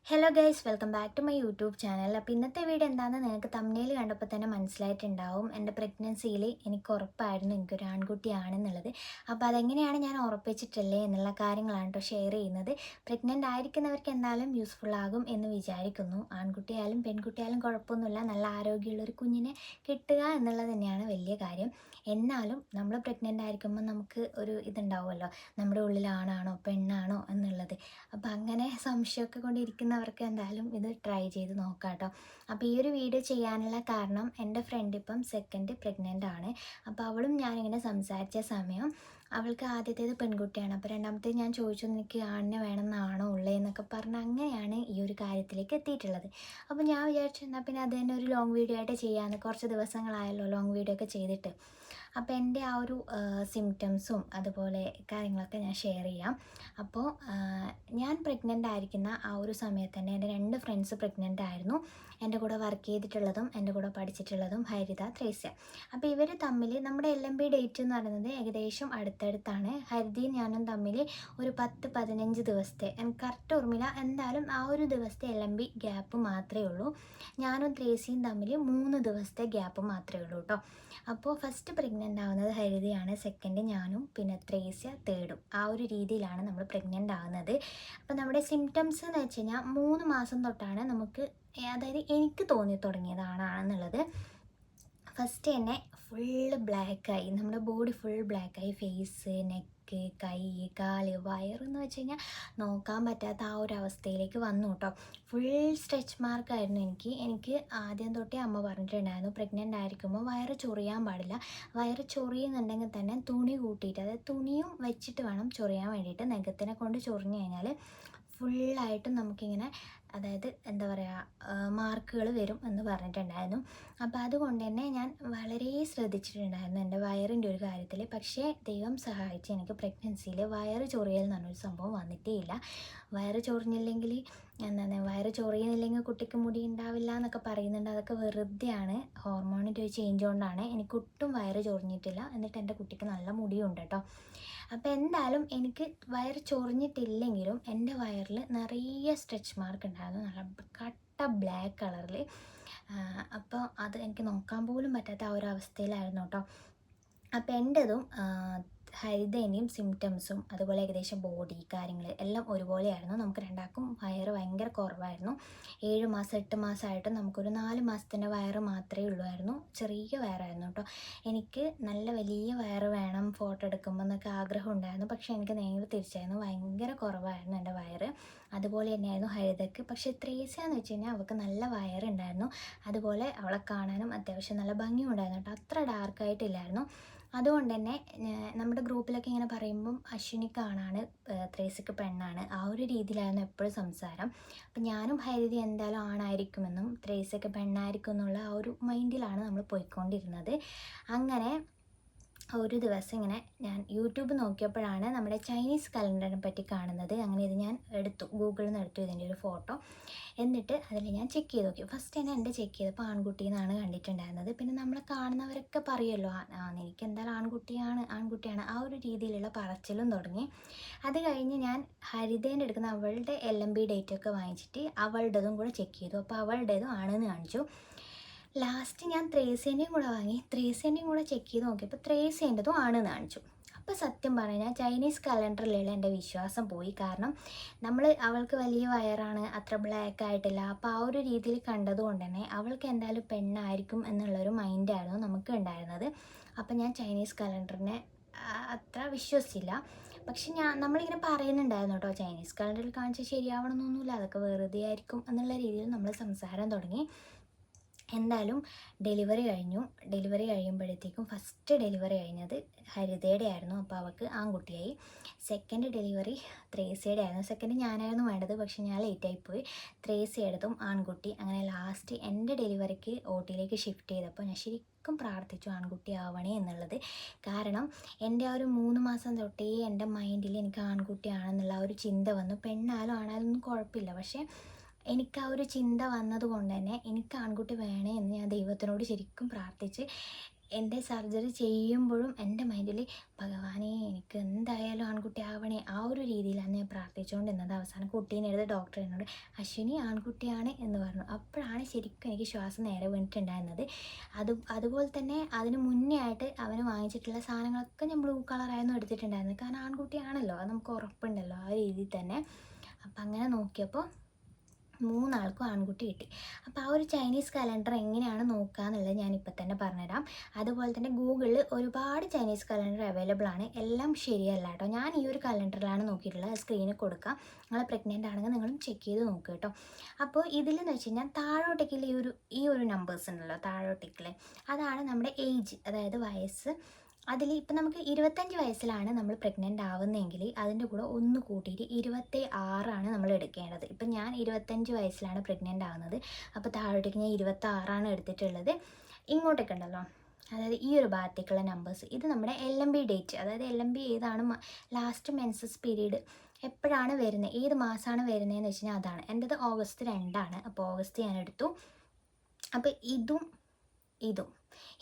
Hello guys, welcome back to my YouTube channel. അപ്പോൾ ഇന്നത്തെ video എന്താണെന്ന് നിങ്ങൾക്ക് തമ്മിൽ കണ്ടപ്പോൾ തന്നെ മനസ്സിലായിട്ടുണ്ടാവും. എൻ്റെ പ്രഗ്നൻസിയിൽ എനിക്ക് ഉറപ്പായിരുന്നു എനിക്കൊരു ആൺകുട്ടിയാണെന്നുള്ളത്. അപ്പോൾ അതെങ്ങനെയാണ് ഞാൻ ഉറപ്പിച്ചിട്ടില്ലേ എന്നുള്ള കാര്യങ്ങളാണ് കേട്ടോ ഷെയർ ചെയ്യുന്നത്. പ്രഗ്നൻ്റ് ആയിരിക്കുന്നവർക്ക് എന്തായാലും യൂസ്ഫുൾ ആകും എന്ന് വിചാരിക്കുന്നു. ആൺകുട്ടിയായാലും പെൺകുട്ടിയായാലും കുഴപ്പമൊന്നുമില്ല, നല്ല ആരോഗ്യമുള്ളൊരു കുഞ്ഞിനെ കിട്ടുക എന്നുള്ളത് തന്നെയാണ് വലിയ കാര്യം. എന്നാലും നമ്മൾ പ്രഗ്നൻ്റ് ആയിരിക്കുമ്പോൾ നമുക്ക് ഒരു ഇതുണ്ടാവുമല്ലോ, നമ്മുടെ ഉള്ളിൽ ആണാണോ പെണ്ണാണോ എന്നുള്ളത്. അപ്പോൾ അങ്ങനെ സംശയമൊക്കെ കൊണ്ടിരിക്കുന്നവർക്ക് എന്തായാലും ഇത് ട്രൈ ചെയ്ത് നോക്കാം കേട്ടോ. അപ്പോൾ ഈ ഒരു വീഡിയോ ചെയ്യാനുള്ള കാരണം എൻ്റെ ഫ്രണ്ട് ഇപ്പം സെക്കൻഡ് പ്രഗ്നൻ്റ് ആണ്. അപ്പോൾ അവളും ഞാനിങ്ങനെ സംസാരിച്ച സമയം അവൾക്ക് ആദ്യത്തേത് പെൺകുട്ടിയാണ്. അപ്പോൾ രണ്ടാമത്തേത് ഞാൻ ചോദിച്ചു നിനക്ക് ആണിനെ വേണമെന്നാണോ ഉള്ളതെന്നൊക്കെ പറഞ്ഞ് അങ്ങനെയാണ് ഈ ഒരു കാര്യത്തിലേക്ക് എത്തിയിട്ടുള്ളത്. അപ്പോൾ ഞാൻ വിചാരിച്ചു എന്നാൽ പിന്നെ അത് തന്നെ ഒരു ലോങ് വീഡിയോ ആയിട്ട് ചെയ്യാമെന്ന്. കുറച്ച് ദിവസങ്ങളായല്ലോ ലോങ് വീഡിയോ ഒക്കെ ചെയ്തിട്ട്. അപ്പോൾ എൻ്റെ ആ ഒരു സിംറ്റംസും അതുപോലെ കാര്യങ്ങളൊക്കെ ഞാൻ ഷെയർ ചെയ്യാം. അപ്പോൾ ഞാൻ പ്രഗ്നൻ്റ് ആയിരിക്കുന്ന ആ ഒരു സമയത്ത് തന്നെ എൻ്റെ 2 ഫ്രണ്ട്സ് പ്രഗ്നൻ്റ് ആയിരുന്നു. എൻ്റെ കൂടെ വർക്ക് ചെയ്തിട്ടുള്ളതും എൻ്റെ കൂടെ പഠിച്ചിട്ടുള്ളതും ഹരിത, ത്രേസ്യ. അപ്പോൾ ഇവർ തമ്മിൽ നമ്മുടെ LMB ഡേറ്റ് എന്ന് പറയുന്നത് ഏകദേശം അടുത്തടുത്താണ്. ഹരിതയും ഞാനും തമ്മിൽ ഒരു 10-15 ദിവസത്തെ, എനിക്ക് കറക്റ്റ് ഓർമ്മയില്ല, എന്തായാലും ആ ഒരു ദിവസത്തെ LMB ഗ്യാപ്പ് മാത്രമേ ഉള്ളൂ. ഞാനും ത്രേസ്യയും തമ്മിൽ 3 ദിവസത്തെ ഗ്യാപ്പ് മാത്രമേ ഉള്ളൂ കേട്ടോ. അപ്പോൾ ഫസ്റ്റ് പ്രഗ്നൻ്റ് ആവുന്നത് ഹരിതയാണ്, സെക്കൻഡ് ഞാനും, പിന്നെ ത്രേസ്യ തേർഡും. ആ ഒരു രീതിയിലാണ് നമ്മൾ പ്രഗ്നൻ്റ് ആവുന്നത്. അപ്പോൾ നമ്മുടെ സിംറ്റംസ് എന്ന് വെച്ച് കഴിഞ്ഞാൽ 3 മാസം തൊട്ടാണ് നമുക്ക്, അതായത് എനിക്ക് തോന്നി തുടങ്ങിയതാണെന്നുള്ളത്. ഫസ്റ്റ് തന്നെ ഫുള്ള് ബ്ലാക്കായി, നമ്മുടെ ബോഡി ഫുൾ ബ്ലാക്കായി, ഫേസ്, നെക്ക്, കൈ, കാല്, വയറെന്ന് വെച്ച് കഴിഞ്ഞാൽ നോക്കാൻ പറ്റാത്ത ആ ഒരു അവസ്ഥയിലേക്ക് വന്നു കേട്ടോ. ഫുൾ സ്ട്രെച്ച് മാർക്കായിരുന്നു എനിക്ക് ആദ്യം തൊട്ടേ അമ്മ പറഞ്ഞിട്ടുണ്ടായിരുന്നു പ്രഗ്നൻ്റ് ആയിരിക്കുമ്പോൾ വയറ് ചൊറിയാൻ പാടില്ല. വയറ് ചൊറിയുന്നുണ്ടെങ്കിൽ തന്നെ തുണി കൂട്ടിയിട്ട്, അതായത് തുണിയും വെച്ചിട്ട് വേണം ചൊറിയാൻ വേണ്ടിയിട്ട്. നഖത്തിനെ കൊണ്ട് ചൊറിഞ്ഞു കഴിഞ്ഞാൽ ഫുള്ളായിട്ടും നമുക്കിങ്ങനെ, അതായത് എന്താ പറയുക, മാർക്കുകൾ വരും എന്ന് പറഞ്ഞിട്ടുണ്ടായിരുന്നു. അപ്പോൾ അതുകൊണ്ട് തന്നെ ഞാൻ വളരെ ശ്രദ്ധിച്ചിട്ടുണ്ടായിരുന്നു എൻ്റെ വയറിൻ്റെ ഒരു കാര്യത്തിൽ. പക്ഷേ ദൈവം സഹായിച്ച് എനിക്ക് പ്രഗ്നൻസിയിൽ വയറ് ചൊറിയൽ എന്ന് പറഞ്ഞൊരു സംഭവം വന്നിട്ടേ ഇല്ല. വയറ് ചൊറിഞ്ഞില്ലെങ്കിൽ എന്താണ്, വയറ് ചൊറിയുന്നില്ലെങ്കിൽ കുട്ടിക്ക് മുടി ഉണ്ടാവില്ല എന്നൊക്കെ പറയുന്നുണ്ട്. അതൊക്കെ വെറുതെയാണ്, ഹോർമോണിൻ്റെ ഒരു ചേഞ്ച് കൊണ്ടാണ്. എനിക്കൊട്ടും വയറ് ചൊറിഞ്ഞിട്ടില്ല, എന്നിട്ട് എൻ്റെ കുട്ടിക്ക് നല്ല മുടിയുണ്ട് കേട്ടോ. അപ്പോൾ എന്തായാലും എനിക്ക് വയറ് ചൊറിഞ്ഞിട്ടില്ലെങ്കിലും എൻ്റെ വയറിൽ നിറയെ സ്ട്രെച്ച് മാർക്ക് ഉണ്ടായിരുന്നു, നല്ല കട്ട ബ്ലാക്ക് കളറിൽ. അപ്പോൾ അത് എനിക്ക് നോക്കാൻ പോലും പറ്റാത്ത ആ ഒരു അവസ്ഥയിലായിരുന്നു കേട്ടോ. അപ്പോൾ എൻ്റെതും ഹരിതേൻ്റെയും സിംറ്റംസും അതുപോലെ ഏകദേശം ബോഡി കാര്യങ്ങൾ എല്ലാം ഒരുപോലെയായിരുന്നു. നമുക്ക് രണ്ടാൾക്കും വയറ് ഭയങ്കര കുറവായിരുന്നു. 7 മാസം 8 മാസമായിട്ടും നമുക്കൊരു 4 മാസത്തിൻ്റെ വയറ് മാത്രമേ ഉള്ളുമായിരുന്നു. ചെറിയ വയറായിരുന്നു കേട്ടോ. എനിക്ക് നല്ല വലിയ വയറ് വേണം ഫോട്ടോ എടുക്കുമ്പോൾ എന്നൊക്കെ ആഗ്രഹം ഉണ്ടായിരുന്നു. പക്ഷേ എനിക്ക് നേരെ തിരിച്ചായിരുന്നു, ഭയങ്കര കുറവായിരുന്നു എൻ്റെ വയറ്. അതുപോലെ തന്നെയായിരുന്നു ഹരിതയ്ക്ക്. പക്ഷേ ത്രേസ്യ എന്ന് വെച്ച് കഴിഞ്ഞാൽ അവൾക്ക് നല്ല വയറുണ്ടായിരുന്നു. അതുപോലെ അവളെ കാണാനും അത്യാവശ്യം നല്ല ഭംഗിയും ഉണ്ടായിരുന്നു കേട്ടോ. അത്ര ഡാർക്കായിട്ടില്ലായിരുന്നു. അതുകൊണ്ട് തന്നെ നമ്മുടെ ഗ്രൂപ്പിലൊക്കെ ഇങ്ങനെ പറയുമ്പം അശ്വിനിക്ക് ആണാണ്, ത്രേസ്യക്ക് പെണ്ണാണ്, ആ ഒരു രീതിയിലായിരുന്നു എപ്പോഴും സംസാരം. അപ്പം ഞാനും ഹരിത എന്തായാലും ആണായിരിക്കുമെന്നും ത്രേസ്യക്ക് പെണ്ണായിരിക്കും എന്നുള്ള ആ ഒരു മൈൻഡിലാണ് നമ്മൾ പോയിക്കൊണ്ടിരുന്നത്. അങ്ങനെ ഒരു ദിവസം ഇങ്ങനെ ഞാൻ യൂട്യൂബ് നോക്കിയപ്പോഴാണ് നമ്മുടെ ചൈനീസ് കലണ്ടറിനെ പറ്റി കാണുന്നത്. അങ്ങനെ ഇത് ഞാൻ എടുത്തു, ഗൂഗിളിൽ നിന്ന് എടുത്തു ഇതിൻ്റെ ഒരു ഫോട്ടോ. എന്നിട്ട് അതിൽ ഞാൻ ചെക്ക് ചെയ്ത് നോക്കി. ഫസ്റ്റ് തന്നെ എൻ്റെ ചെക്ക് ചെയ്തപ്പോൾ ആൺകുട്ടി എന്നാണ് കണ്ടിട്ടുണ്ടായിരുന്നത്. പിന്നെ നമ്മളെ കാണുന്നവരൊക്കെ പറയുമല്ലോ, എനിക്ക് എന്തായാലും ആൺകുട്ടിയാണ് ആ ഒരു രീതിയിലുള്ള പറച്ചിലും തുടങ്ങി. അത് കഴിഞ്ഞ് ഞാൻ ഹരിതേൻ്റെ എടുക്കുന്ന അവളുടെ LMB ഡേറ്റൊക്കെ വാങ്ങിച്ചിട്ട് അവളുടേതും കൂടെ ചെക്ക് ചെയ്തു. അപ്പോൾ അവളുടേതും ആണെന്ന് കാണിച്ചു. ലാസ്റ്റ് ഞാൻ ത്രേസ്യൻ്റെയും കൂടെ വാങ്ങി, ത്രേസ്യൻ്റെയും കൂടെ ചെക്ക് ചെയ്ത് നോക്കിയപ്പോൾ ത്രേസ്യൻ്റെതും ആണെന്ന് കാണിച്ചു. അപ്പോൾ സത്യം പറഞ്ഞാൽ ചൈനീസ് കലണ്ടറിലുള്ള എൻ്റെ വിശ്വാസം പോയി. കാരണം അവൾക്ക് വലിയ വയറാണ്, അത്ര ബ്ലാക്ക് ആയിട്ടില്ല. അപ്പോൾ ആ ഒരു രീതിയിൽ കണ്ടതുകൊണ്ട് തന്നെ അവൾക്ക് എന്തായാലും പെണ്ണായിരിക്കും എന്നുള്ളൊരു മൈൻഡായിരുന്നു നമുക്ക് ഉണ്ടായിരുന്നത്. അപ്പോൾ ഞാൻ ചൈനീസ് കലണ്ടറിനെ അത്ര വിശ്വസിച്ചില്ല. പക്ഷെ നമ്മളിങ്ങനെ പറയുന്നുണ്ടായിരുന്നു കേട്ടോ, ചൈനീസ് കലണ്ടറിൽ കാണിച്ചാൽ ശരിയാവണമെന്നൊന്നുമില്ല, അതൊക്കെ വെറുതെ ആയിരിക്കും എന്നുള്ള രീതിയിൽ നമ്മൾ സംസാരം തുടങ്ങി. എന്തായാലും ഡെലിവറി കഴിയുമ്പോഴത്തേക്കും ഫസ്റ്റ് ഡെലിവറി കഴിഞ്ഞത് ഹരിതയുടെ ആയിരുന്നു. അപ്പോൾ അവൾക്ക് ആൺകുട്ടിയായി. സെക്കൻഡ് ഡെലിവറി ത്രേസ്യയുടെ ആയിരുന്നു. സെക്കൻഡ് ഞാനായിരുന്നു വേണ്ടത്, പക്ഷെ ഞാൻ ലേറ്റായിപ്പോയി. ത്രേസ്യയുടേതും ആൺകുട്ടി. അങ്ങനെ ലാസ്റ്റ് എൻ്റെ ഡെലിവറിക്ക് OTയിലേക്ക് ഷിഫ്റ്റ് ചെയ്തപ്പോൾ ഞാൻ ശരിക്കും പ്രാർത്ഥിച്ചു ആൺകുട്ടി ആവണേ എന്നുള്ളത്. കാരണം എൻ്റെ ആ ഒരു 3 മാസം തൊട്ടേ എൻ്റെ മൈൻഡിൽ എനിക്ക് ആൺകുട്ടിയാണെന്നുള്ള ആ ഒരു ചിന്ത വന്നു. പെണ്ണായാലും ആണായാലും ഒന്നും കുഴപ്പമില്ല, പക്ഷേ എനിക്ക് ആ ഒരു ചിന്ത വന്നത് കൊണ്ട് തന്നെ എനിക്ക് ആൺകുട്ടി വേണേ എന്ന് ഞാൻ ദൈവത്തിനോട് ശരിക്കും പ്രാർത്ഥിച്ച് എൻ്റെ സർജറി ചെയ്യുമ്പോഴും എൻ്റെ മൈൻഡിൽ ഭഗവാനെ എനിക്ക് എന്തായാലും ആൺകുട്ടി ആവണേ, ആ ഒരു രീതിയിലാണ് ഞാൻ പ്രാർത്ഥിച്ചുകൊണ്ടിരുന്നത്. അവസാനം കുട്ടീനെ എടുത്ത് ഡോക്ടർ എന്നോട് അശ്വിനി ആൺകുട്ടിയാണ് എന്ന് പറഞ്ഞു. അപ്പോഴാണ് ശരിക്കും എനിക്ക് ശ്വാസം നേരെ വീണിട്ടുണ്ടായിരുന്നത്. അതുപോലെ തന്നെ അതിന് മുന്നേ ആയിട്ട് അവന് വാങ്ങിച്ചിട്ടുള്ള സാധനങ്ങളൊക്കെ ഞാൻ ബ്ലൂ കളറായിരുന്നു എടുത്തിട്ടുണ്ടായിരുന്നത്. കാരണം ആൺകുട്ടിയാണല്ലോ, അത് നമുക്ക് ഉറപ്പുണ്ടല്ലോ ആ രീതിയിൽ തന്നെ. അപ്പം അങ്ങനെ നോക്കിയപ്പോൾ 3 ആൾക്കും ആൺകുട്ടി കിട്ടി. അപ്പോൾ ആ ഒരു ചൈനീസ് കലണ്ടർ എങ്ങനെയാണ് നോക്കുക എന്നുള്ളത് ഞാനിപ്പോൾ തന്നെ പറഞ്ഞുതരാം. അതുപോലെ തന്നെ ഗൂഗിളിൽ ഒരുപാട് ചൈനീസ് കലണ്ടർ അവൈലബിൾ ആണ്. എല്ലാം ശരിയല്ല കേട്ടോ. ഞാൻ ഈ ഒരു കലണ്ടറിലാണ് നോക്കിയിട്ടുള്ളത്. സ്ക്രീനിൽ കൊടുക്കാം. നിങ്ങൾ പ്രഗ്നൻ്റ് ആണെങ്കിൽ നിങ്ങളും ചെക്ക് ചെയ്ത് നോക്കുക കേട്ടോ. അപ്പോൾ ഇതിലെന്ന് വെച്ച് കഴിഞ്ഞാൽ താഴോട്ടേക്കുള്ള ഈ ഒരു നമ്പേഴ്സ് ഉണ്ടല്ലോ, താഴോട്ടേക്കിൽ അതാണ് നമ്മുടെ ഏജ്, അതായത് വയസ്സ്. അതിൽ ഇപ്പം നമുക്ക് 25 വയസ്സിലാണ് നമ്മൾ പ്രഗ്നൻ്റ് ആവുന്നതെങ്കിൽ അതിൻ്റെ കൂടെ ഒന്ന് കൂട്ടിയിട്ട് 26 നമ്മൾ എടുക്കേണ്ടത്. ഇപ്പം ഞാൻ 25 വയസ്സിലാണ് പ്രഗ്നൻ്റ് ആവുന്നത്. അപ്പോൾ താഴോട്ടേക്ക് ഞാൻ 26 എടുത്തിട്ടുള്ളത്. ഇങ്ങോട്ടേക്ക് ഉണ്ടല്ലോ, അതായത് ഈ ഒരു ഭാഗത്തേക്കുള്ള നമ്പേഴ്സ്, ഇത് നമ്മുടെ LMB ഡേറ്റ്, അതായത് LMB ഏതാണ് ലാസ്റ്റ് മെൻസസ് പീരീഡ് എപ്പോഴാണ് വരുന്നത്, ഏത് മാസമാണ് വരുന്നതെന്ന് വെച്ച് കഴിഞ്ഞാൽ അതാണ്. എൻ്റെത് ഓഗസ്റ്റ് 2 അപ്പോൾ ഓഗസ്റ്റ് ഞാൻ എടുത്തു. അപ്പോൾ ഇതും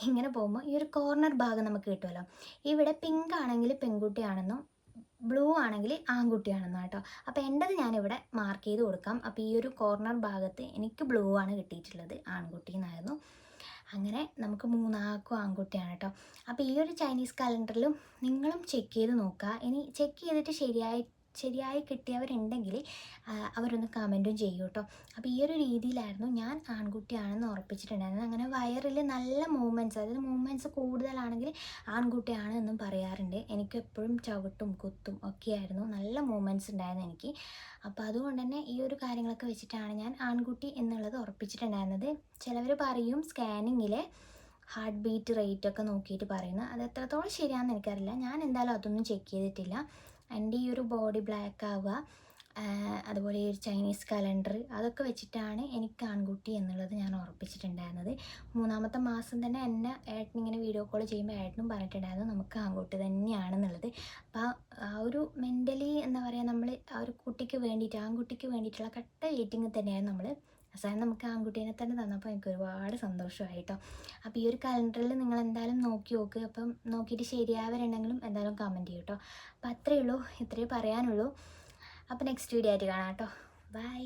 ഇങ്ങനെ പോകുമ്പോൾ ഈ ഒരു കോർണർ ഭാഗം നമുക്ക് കിട്ടുമല്ലോ. ഇവിടെ പിങ്ക് ആണെങ്കിൽ പെൺകുട്ടിയാണെന്നും ബ്ലൂ ആണെങ്കിൽ ആൺകുട്ടിയാണെന്നോ കേട്ടോ. അപ്പോൾ എൻ്റെത് ഞാനിവിടെ മാർക്ക് ചെയ്ത് കൊടുക്കാം. അപ്പോൾ ഈ ഒരു കോർണർ ഭാഗത്ത് എനിക്ക് ബ്ലൂ ആണ് കിട്ടിയിട്ടുള്ളത്, ആൺകുട്ടി എന്നായിരുന്നു. അങ്ങനെ നമുക്ക് 3 ആൾക്കും ആൺകുട്ടിയാണ് കേട്ടോ. അപ്പോൾ ഈ ഒരു ചൈനീസ് കലണ്ടറിലും നിങ്ങളും ചെക്ക് ചെയ്ത് നോക്കുക. ഇനി ചെക്ക് ചെയ്തിട്ട് ശരിയായി കിട്ടിയവരുണ്ടെങ്കിൽ അവരൊന്ന് കമൻറ്റും ചെയ്യൂ കേട്ടോ. അപ്പോൾ ഈ ഒരു രീതിയിലായിരുന്നു ഞാൻ ആൺകുട്ടിയാണെന്ന് ഉറപ്പിച്ചിട്ടുണ്ടായിരുന്നത്. അങ്ങനെ വയറിൽ നല്ല മൂവ്മെൻറ്റ്സ്, അതായത് മൂവ്മെൻറ്റ്സ് കൂടുതലാണെങ്കിൽ ആൺകുട്ടിയാണ് എന്നും പറയാറുണ്ട്. എനിക്ക് എപ്പോഴും ചവിട്ടും കുത്തും ഒക്കെയായിരുന്നു, നല്ല മൂവ്മെൻറ്റ്സ് ഉണ്ടായിരുന്നു എനിക്ക്. അപ്പോൾ അതുകൊണ്ട് തന്നെ ഈ ഒരു കാര്യങ്ങളൊക്കെ വെച്ചിട്ടാണ് ഞാൻ ആൺകുട്ടി എന്നുള്ളത് ഉറപ്പിച്ചിട്ടുണ്ടായിരുന്നത്. ചിലവർ പറയും സ്കാനിങ്ങിൽ ഹാർട്ട് ബീറ്റ് റേറ്റ് ഒക്കെ നോക്കിയിട്ട് പറയുന്നത്, അത് എത്രത്തോളം ശരിയാണെന്ന് എനിക്കറിയില്ല. ഞാൻ എന്തായാലും അതൊന്നും ചെക്ക് ചെയ്തിട്ടില്ല. എൻ്റെ ഈ ഒരു ബോഡി ബ്ലാക്ക് ആവുക, അതുപോലെ ഈ ഒരു ചൈനീസ് കലണ്ടർ, അതൊക്കെ വെച്ചിട്ടാണ് എനിക്ക് ആൺകുട്ടി എന്നുള്ളത് ഞാൻ ഉറപ്പിച്ചിട്ടുണ്ടായിരുന്നത്. 3ാമത്തെ മാസം തന്നെ എന്നെ ഏട്ടനിങ്ങനെ വീഡിയോ കോൾ ചെയ്യുമ്പോൾ ഏട്ടനും പറഞ്ഞിട്ടുണ്ടായിരുന്നു നമുക്ക് ആൺകുട്ടി തന്നെയാണെന്നുള്ളത്. അപ്പോൾ ആ ഒരു മെൻ്റലി എന്താ പറയുക, നമ്മൾ ആ ഒരു കുട്ടിക്ക് വേണ്ടിയിട്ട്, ആൺകുട്ടിക്ക് വേണ്ടിയിട്ടുള്ള കട്ട വെയിറ്റിംഗ് തന്നെയായിരുന്നു നമ്മൾ. അവസാനം നമുക്ക് ആൺകുട്ടീനെ തന്നെ തന്നപ്പോൾ എനിക്ക് ഒരുപാട് സന്തോഷമായി കേട്ടോ. അപ്പോൾ ഈ ഒരു കലണ്ടറിൽ നിങ്ങൾ എന്തായാലും നോക്കി നോക്ക്. അപ്പം നോക്കിയിട്ട് ശരിയായവരുണ്ടെങ്കിലും എന്തായാലും കമൻറ്റ് ചെയ്യും കേട്ടോ. അപ്പോൾ അത്രയേ ഉള്ളൂ, ഇത്രയേ പറയാനുള്ളൂ. അപ്പോൾ നെക്സ്റ്റ് വീഡിയോ ആയിട്ട് കാണാം കേട്ടോ. ബൈ.